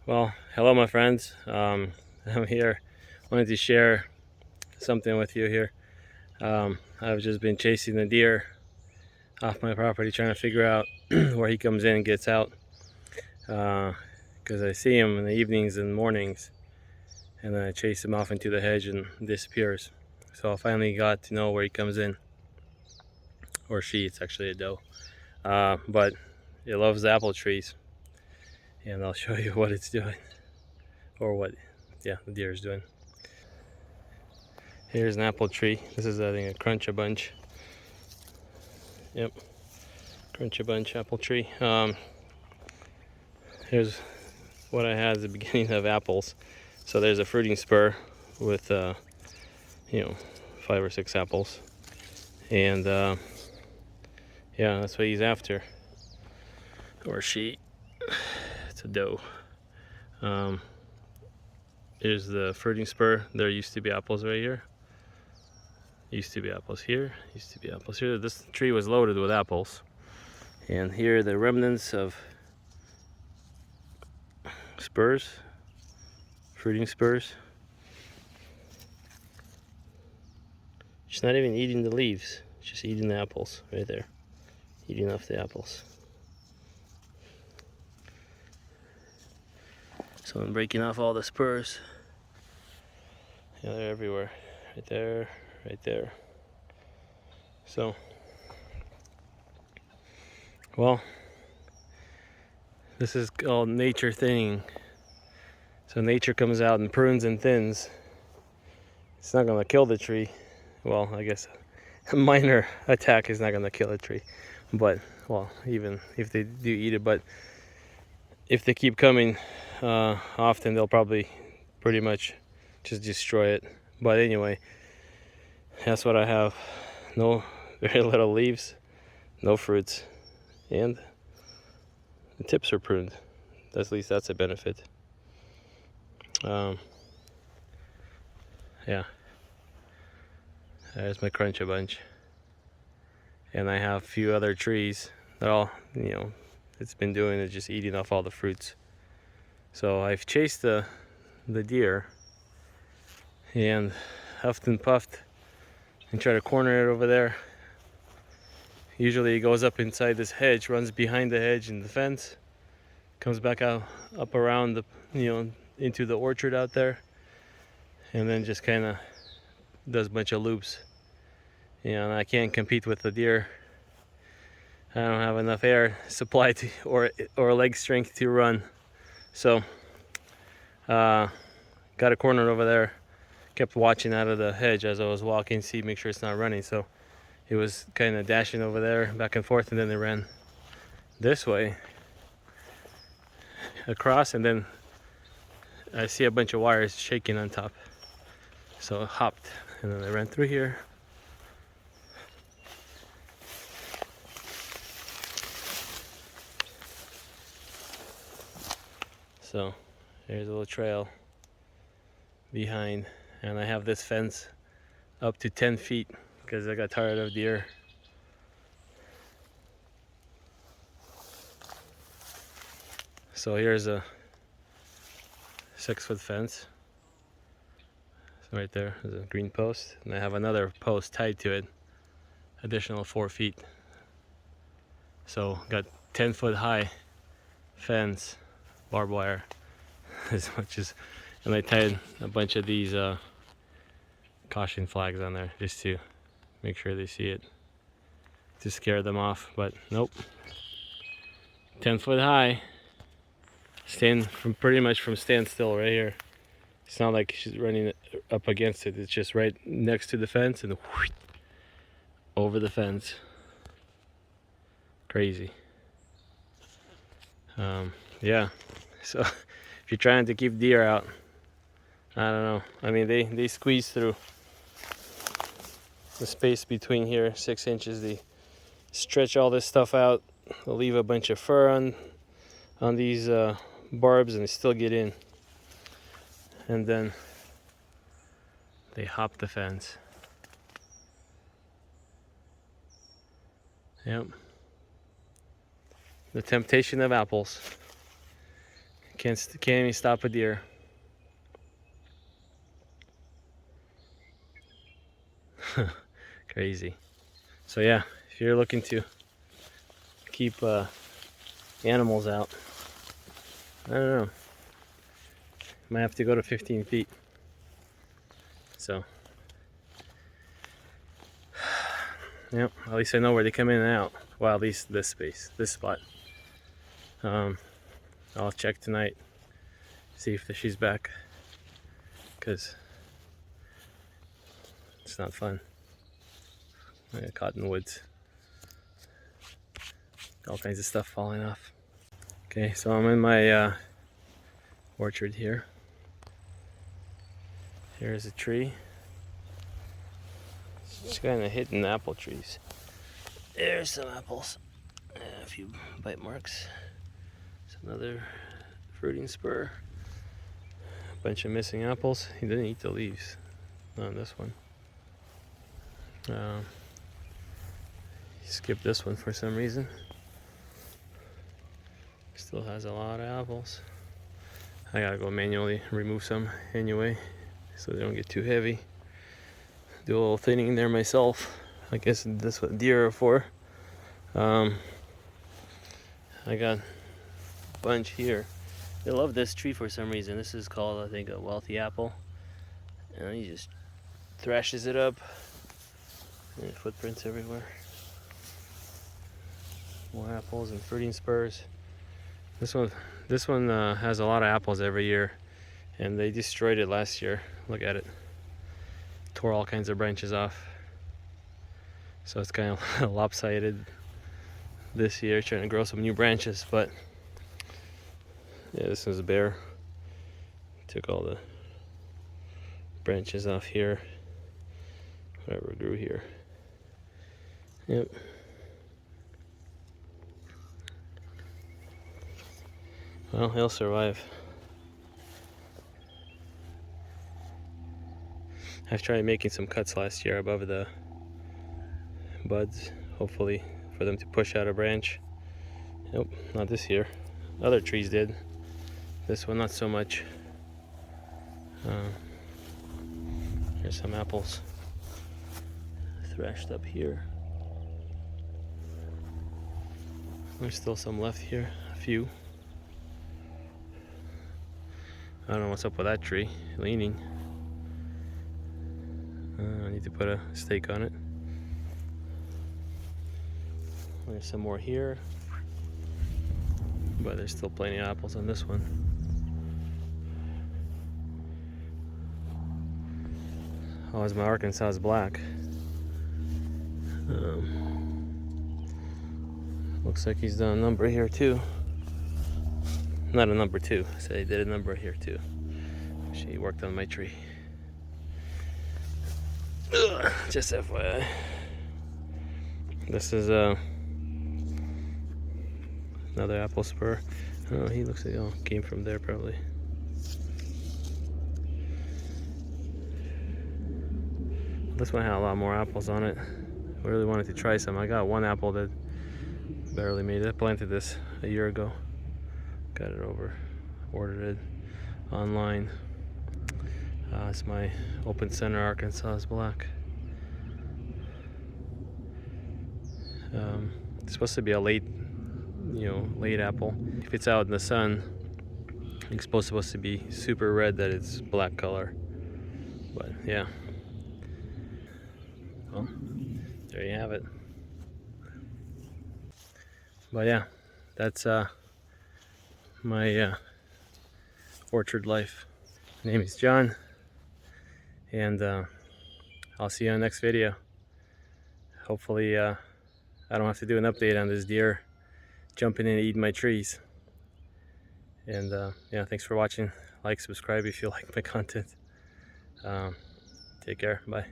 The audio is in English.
Well, hello, my friends. I'm here. Wanted to share something with you here. I've just been chasing the deer off my property, trying to figure out where he comes in and gets out. Because I see him in the evenings and mornings, and then I chase him off into the hedge and disappears. So I finally got to know where he comes in, or she. It's actually a doe, but it loves the apple trees, and I'll show you what it's doing, or what, yeah, the deer is doing. Here's an apple tree. This is, I think, a crunch a bunch. Yep, crunch a bunch apple tree. Here's what I had at the beginning of apples. So there's a fruiting spur with, 5 or 6 apples, and yeah, that's what he's after, or she. It's a doe. Um, Here's the fruiting spur. There used to be apples right here. Used to be apples here. Used to be apples here. This tree was loaded with apples, and here are the remnants of spurs, fruiting spurs. She's not even eating the leaves, just eating the apples right there. Eating off the apples. So I'm breaking off all the spurs. Yeah, they're everywhere. Right there, right there. So, well, this is called nature thinning. So nature comes out and prunes and thins. It's not gonna kill the tree. Well, I guess a minor attack is not gonna kill a tree. But, well, even if they do eat it, but if they keep coming often, they'll probably pretty much just destroy it. But anyway, that's what I have. No, very little leaves, no fruits, and the tips are pruned. At least that's a benefit. Yeah, there's my crunch a bunch, and I have a few other trees that all it's been doing is just eating off all the fruits. So I've chased the deer and huffed and puffed and tried to corner it over there. Usually he goes up inside this hedge, runs behind the hedge and the fence, comes back out up around the into the orchard out there, and then just kind of does a bunch of loops. And I can't compete with the deer. I don't have enough air supply to, or leg strength to run. So got a corner over there. Kept watching out of the hedge as I was walking, make sure it's not running. So it was kind of dashing over there, back and forth, and then it ran this way across, and then I see a bunch of wires shaking on top. So it hopped, and then I ran through here. So there's a little trail behind, and I have this fence up to 10 feet because I got tired of deer. So here's a 6-foot fence. So right there is a green post, and I have another post tied to it, additional 4 feet. So got 10-foot high fence, barbed wire, as much as, and I tied a bunch of these caution flags on there just to make sure they see it, to scare them off. But nope, 10-foot high, stand from pretty much from standstill right here. It's not like she's running up against it. It's just right next to the fence and whoosh, over the fence. Crazy. Yeah. So if you're trying to keep deer out, I don't know. I mean, they squeeze through the space between here, 6 inches. They stretch all this stuff out. They'll leave a bunch of fur on these barbs, and they still get in. And then they hop the fence. Yep. The temptation of apples. Can't even stop a deer. Crazy. So yeah, if you're looking to keep animals out, I don't know, might have to go to 15 feet. So yeah, at least I know where they come in and out. Well, at least this space, this spot. I'll check tonight, see if she's back, because it's not fun. I got cottonwoods, all kinds of stuff falling off. Okay, so I'm in my orchard here. Here's a tree. It's kind of hidden apple trees. There's some apples, a few bite marks. It's another fruiting spur. A bunch of missing apples. He didn't eat the leaves. Not on this one. He skipped this one for some reason. Still has a lot of apples. I gotta go manually remove some anyway, so they don't get too heavy. Do a little thinning there myself. I guess that's what deer are for. I got a bunch here. They love this tree for some reason. This is called, I think, a wealthy apple. And he just thrashes it up. And footprints everywhere. More apples and fruiting spurs. This one has a lot of apples every year, and they destroyed it last year. Look at it. Tore all kinds of branches off. So it's kind of lopsided this year, trying to grow some new branches, but yeah, this is bare. Took all the branches off here, whatever grew here. Yep. Well, he'll survive. I've tried making some cuts last year above the buds, hopefully for them to push out a branch. Nope, not this year. Other trees did. This one not so much. Here's some apples thrashed up here. There's still some left here, a few. I don't know what's up with that tree, leaning. I need to put a stake on it. There's some more here, but there's still plenty of apples on this one. Oh, as my Arkansas is black. Looks like he's done a number here too. Not a number two, so he did a number here too. She worked on my tree. Ugh, just FYI. This is another apple spur. Oh, he looks like came from there probably. This one had a lot more apples on it. I really wanted to try some. I got one apple that barely made it. I planted this a year ago. Got it ordered it online. It's my open center Arkansas is black. It's supposed to be a late apple. If it's out in the sun, it's supposed to be super red, that it's black color. But yeah. Well, there you have it. But yeah, that's my orchard life. My name is John, and I'll see you on the next video. Hopefully I don't have to do an update on this deer jumping in and eating my trees. And yeah, thanks for watching. Like, subscribe if you like my content. Take care. Bye.